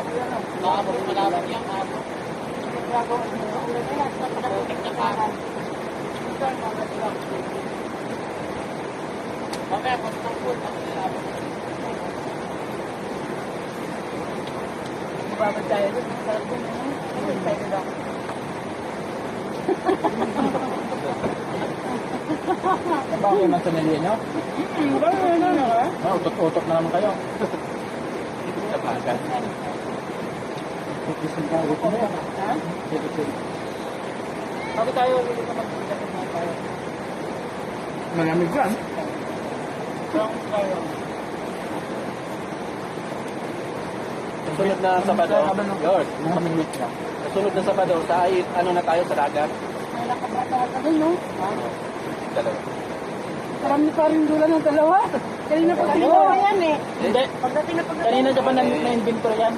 Malawak yan. Mamaya, pagtungkol. Babad tayo doon. Sarap doon. Excited ako. Bakit man sa naliyan nyo? Bakit na ka? Utot-utot na naman kayo. Sa bagat. Tikisin tayo dito na. Ha? Tikisin. Bago tayo ulit na mag-tikisin na tayo. Malamig yan. Parang tayo. Sunod na Sabado, George. Malamig na. Sunod na Sabado, sa ano na tayo sa dagat? May nakabata ka doon, no? Dalawa. Marami pa rin dula ng dalawa. Kanina pagdating na yan eh. Hindi. Pagdating na pagdating. Kanina siya pa na-inventory yan.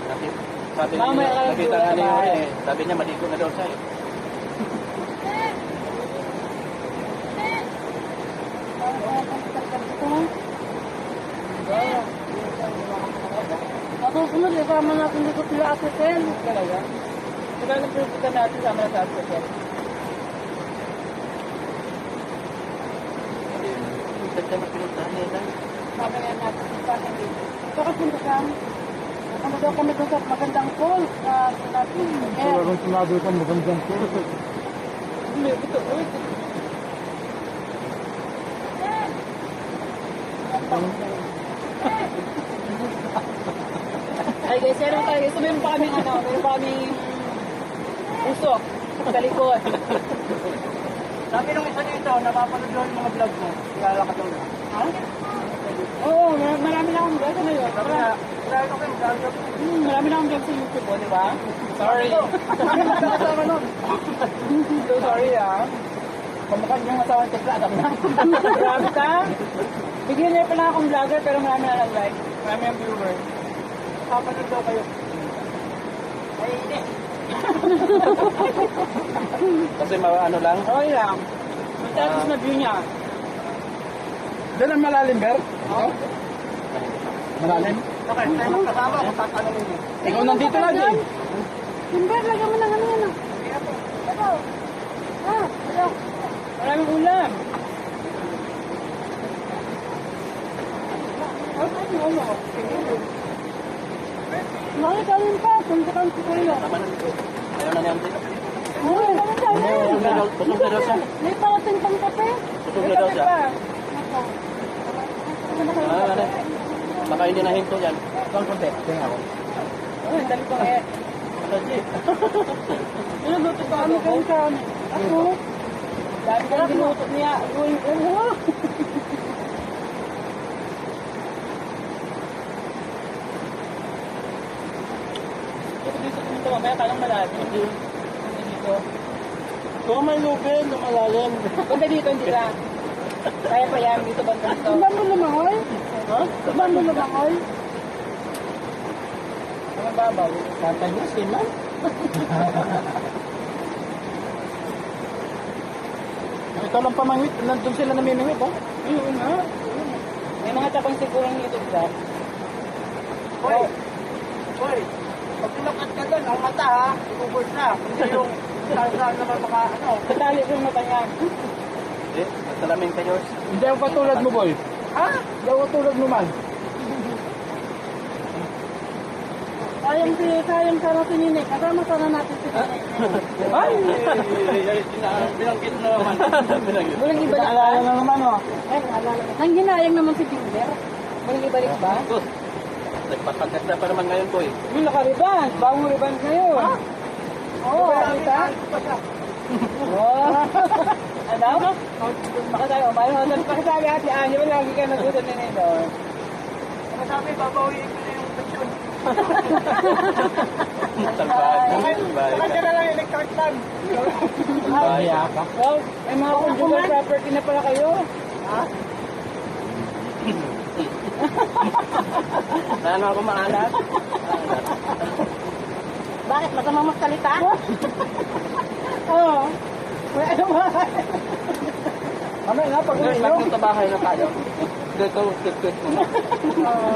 Sabi Mamaya niya, ka nakita nga sa niya bahay. eh. Sabi niya, maligo na daw siya eh. Masusunod, isama natin dito sila Ate Sen. Talaga? Saka nagpupunta natin sama na sa atin. Ganda na pinuntahan nila. Mamaya natin sa atin. Saka punta ka. Ano daw kami doon sa magandang pool na natin. Wala kang sinabi ko magandang ko. Hindi, ito. Ay guys, meron tayo guys. Meron pa kaming ano, meron pa kaming usok sa likod. Sabi nung isa dito, napapanood yung mga vlog mo. Kilala ka daw na. Ha? Oo, marami na akong vlog. Ano yun? Sabi na, kilala ko kayo, vlog. Marami na akong vlog sa YouTube, di ba? Sorry. Kasama nun. So sorry ah. Kamukha niyong asawang tekla. Grabe ka? Beginner pa lang akong vlogger pero marami na nag-like. Marami ang viewers. Kapanood daw kayo. Ay, hindi. Kasi ano lang, Okay lang. Matapos na view niya. Doon ang malalim, Ber? Oo. Malalim? Okay, tayo magkasama kung tatanungin niyo. Ikaw nandito na, Jay. Timber, lagyan mo ng ano yan. Ito. Ito. Maraming ulam. Nakikalim pa. Punta kang sikulo. tama na dito. Ayaw na niya. Uy, naman tayo. Busog na daw siya. May parating pang kape. Busog na daw siya. Ano? Baka hindi nahinto yan. Ikaw ang konti. Tingnan ako. Uy, dami pang eh. Ano luto pa kami kayo sa ako? Dami kang binuto niya. Uy, dito dito mamaya talang malalim. Dito. Kung may lubid na malalim. Punta dito, hindi ka. Kaya pa yan, dito banda dito. Saan mo lumangoy? Ha? Saan mo lumangoy? Ang babaw. Tatanyos din lang. Ito lang pamangwit. Nandun sila namimingwit, ha? Oo nga. May mga tapang sigurong dito ka. Hoy! Hoy! Pag tinakat ka doon, ang mata, ha? Ibubos na. Hindi yung saan naman baka, ano. Katali ko yung mata niya. Eh, salamin ka, George. Hindi ako katulad mo, boy. Ha? Hindi ako katulad mo, man. Sayang sana si Nini. Kasama sana natin si Nini. Ay! Binanggit na naman. Binanggit. Walang ibalik ba? Naalala na naman, oh. Ay, naalala. Nang ginayang naman si Timber. Walang ibalik ba? Nagpapaganda pa naman ngayon ko eh. Yung naka-ribbon. Bagong ribbon ngayon. Ha? Oo, kita? Oo. Ano? Baka tayo, mayroon pa kasali ate Anyo. Lagi ka nagutan na nito. Sabi, babawiin ko na yung pasyon. Salbahe. Saka ka na lang electric fan. Salbahe. Well, may mga conjugal property na pala kayo. Ha? Ano ako maalat? Bakit? Masama magsalita? Oo. May ano ba? Ano nga, pag uwi George, nyo? magpunta bahay na tayo. Dito, dito, dito. Oo.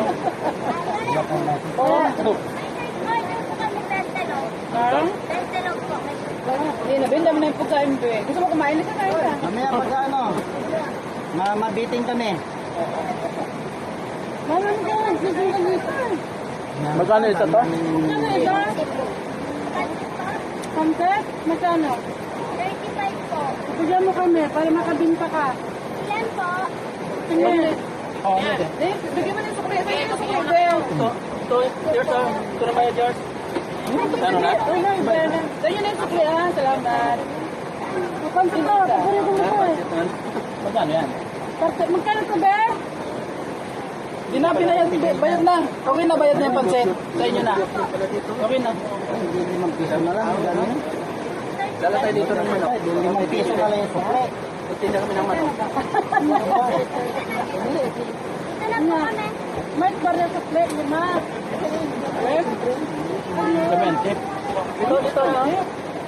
Oo. Sabi, dami na yung pagkain, be. Gusto mo kumain na kain ka. Mamaya pag ano, mabiting kami. Malam ka, susunod dito. Magkano ito to? Ano ito? Sunset? Magkano? 35 po. Bigyan mo kami para makabinta ka. Ilan po? Ano? Oo, ano Eh, bigyan mo ng sukli. Bigyan mo ng sukli, Bel. Ito, ito na kaya, George. Ano na? Ganyan na yung sukli, ha? Salamat. Pansin ko, paborito mo ko eh. Magkano yan? Magkano ito, Bel? Ginabi na yan, bayad na. Okay na, bayad na yung pansit. Sa inyo na. Okay na. Hindi 5 piso na lang. Gano'n. Dala tayo dito ng manok. 5 piso na lang yung sukle. Magtinda kami ng manok. Ito na po kami. May barya sa plate, lima. Clemente. Ito na.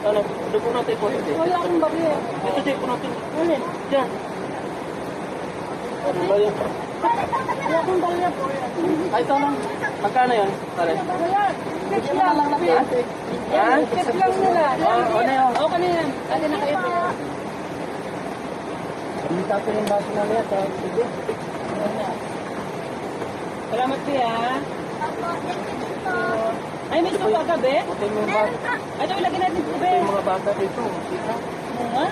Ano, dugo natin po. Wala akong barya. Ito din po natin. Alin? Diyan. Wala akong barya po. Ay, ito lang. Magkano yan? Pare. Wala. Tips lang. Ha? Tips lang nila. Ano yun? Okay na yan. Ate na kayo. Hindi tapo yung baso na liya. Sige. Salamat, Pia. Opo, thank you po. Ay, may suka ka, be? Ito yung mga Meron bata. pa. Ay, ito, ilagay natin ito, be. Ito yung mga bata dito. Nga?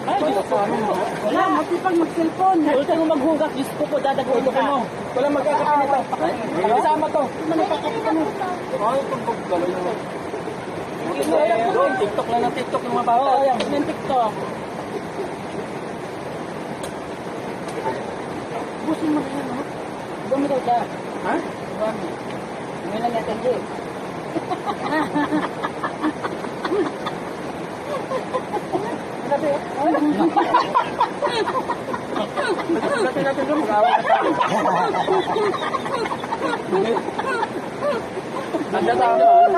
Ay, Ito sa amin, no? wala, matipang mag-cellphone. Huwag mo maghugak. Diyos ko po, dadaguin ka. Wala magkakape nito. Kasama to. Ay, ito galoy mo. TikTok lang ng TikTok ng mga bata. Oo, yan. Ng TikTok. Busin mo rin, no? Dumi daw ka. Ha? Dumi. Ngayon lang natin, Jay. Kasi natin doon, mag-away na tayo. Pagdating doon,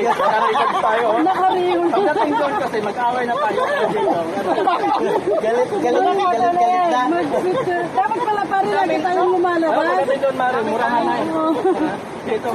nakarinig tayo. Nakarinig. Pagdating doon kasi mag-away na tayo. Galit na. Dapat pala pa rin lagi tayong lumalabas. Pagdating doon, Mari, murahan na eh. Dito,